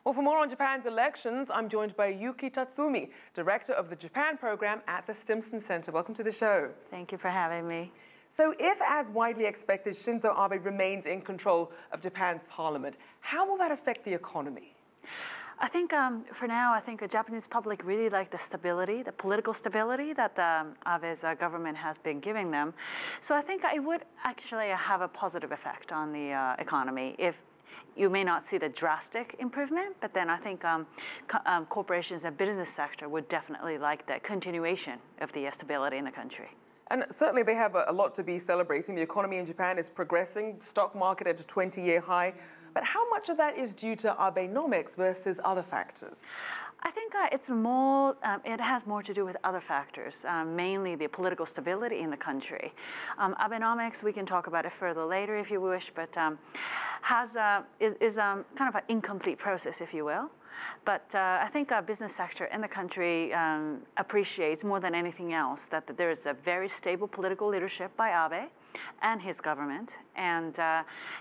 Well, for more on Japan's elections, I'm joined by Yuki Tatsumi, Director of the Japan Program at the Stimson Center. Welcome to the show. Thank you for having me. So if, as widely expected, Shinzo Abe remains in control of Japan's parliament, how will that affect the economy? I think for now, I think the Japanese public really like the stability, the political stability that Abe's government has been giving them. So I think it would actually have a positive effect on the economy. If you may not see the drastic improvement, but then I think corporations and business sector would definitely like the continuation of the stability in the country. And certainly they have a lot to be celebrating. The economy in Japan is progressing, stock market at a 20-year high. But how much of that is due to Abenomics versus other factors? I think it's more, it has more to do with other factors, mainly the political stability in the country. Abenomics, we can talk about it further later if you wish, but is kind of an incomplete process, if you will. But I think our business sector in the country appreciates more than anything else that there is a very stable political leadership by Abe and his government, and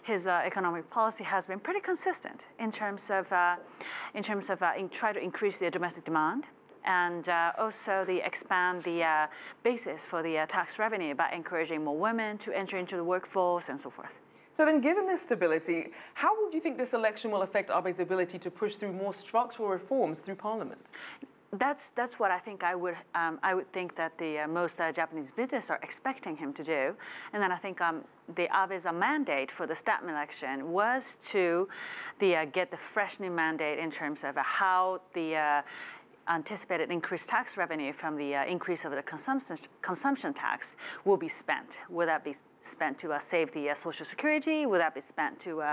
his economic policy has been pretty consistent in terms of try to increase the domestic demand, and also expand the basis for the tax revenue by encouraging more women to enter into the workforce and so forth. So then, given this stability, how do you think this election will affect Abe's ability to push through more structural reforms through Parliament? That's what I think I would think that the most Japanese business are expecting him to do, and then I think the Abe's mandate for the Statman election was to get the fresh new mandate in terms of how the anticipated increased tax revenue from the increase of the consumption tax will be spent. Will that be spent to save the Social Security? Will that be spent to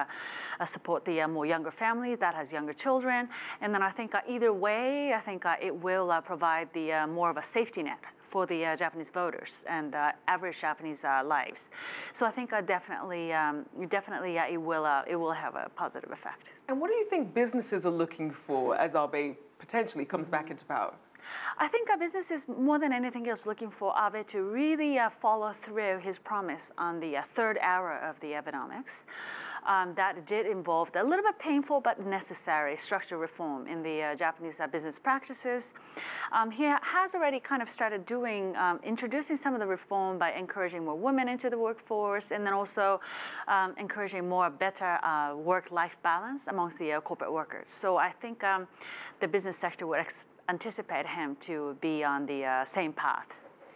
support the more younger family that has younger children? And then I think either way, I think it will provide the more of a safety net for the Japanese voters and average Japanese lives. So I think definitely it will have a positive effect. And what do you think businesses are looking for as Abe potentially comes back into power? I think our business is more than anything else looking for Abe to really follow through his promise on the third era of the Abenomics. That did involve a little bit painful but necessary structural reform in the Japanese business practices. He has already kind of started introducing some of the reform by encouraging more women into the workforce, and then also encouraging better work-life balance amongst the corporate workers. So I think the business sector would anticipate him to be on the same path.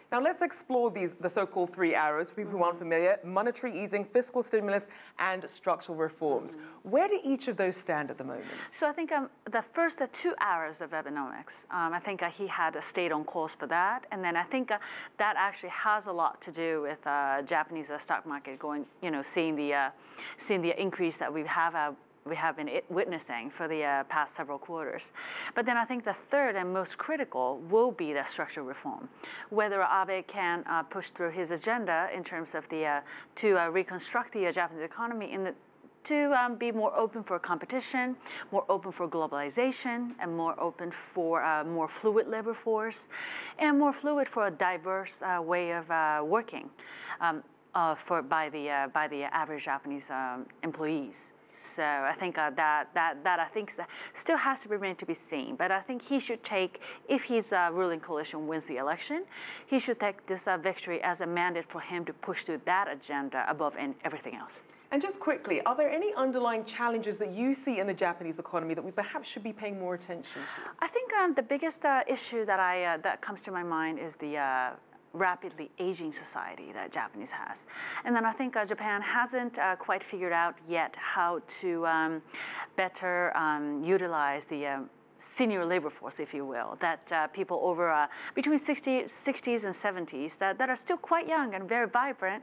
Now let's explore the so-called three arrows, for people who aren't familiar: monetary easing, fiscal stimulus, and structural reforms. Where do each of those stand at the moment? So I think the first two arrows of Abenomics, I think he had stayed on course for that, and then I think that actually has a lot to do with Japanese stock market seeing the increase that we have been witnessing for the past several quarters. But then I think the third and most critical will be the structural reform. Whether Abe can push through his agenda in terms of to reconstruct the Japanese economy to be more open for competition, more open for globalization, and more open for more fluid labor force, and more fluid for a diverse way of working by the average Japanese employees. So I think that I think still has to remain to be seen. But I think he should take, if his ruling coalition wins the election, he should take this victory as a mandate for him to push through that agenda above everything else. And just quickly, are there any underlying challenges that you see in the Japanese economy that we perhaps should be paying more attention to? I think the biggest issue that comes to my mind is the rapidly aging society that Japanese has. And then I think Japan hasn't quite figured out yet how to better utilize the senior labor force, if you will, that people over between 60s and 70s that are still quite young and very vibrant,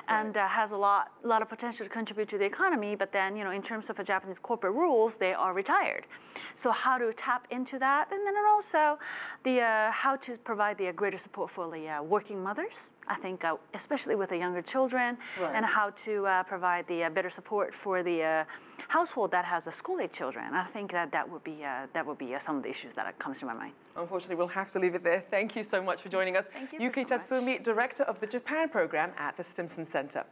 and has a lot of potential to contribute to the economy, but then, in terms of Japanese corporate rules, they are retired. So how to tap into that, and then also how to provide the greater support for the working mothers, I think, especially with the younger children, and how to provide the better support for the household that has school-age children. I think that would be some of the issues that comes to my mind. Unfortunately, we'll have to leave it there. Thank you so much for joining us. Thank you Yuki Tatsumi, Director of the Japan Program at the Stimson Center.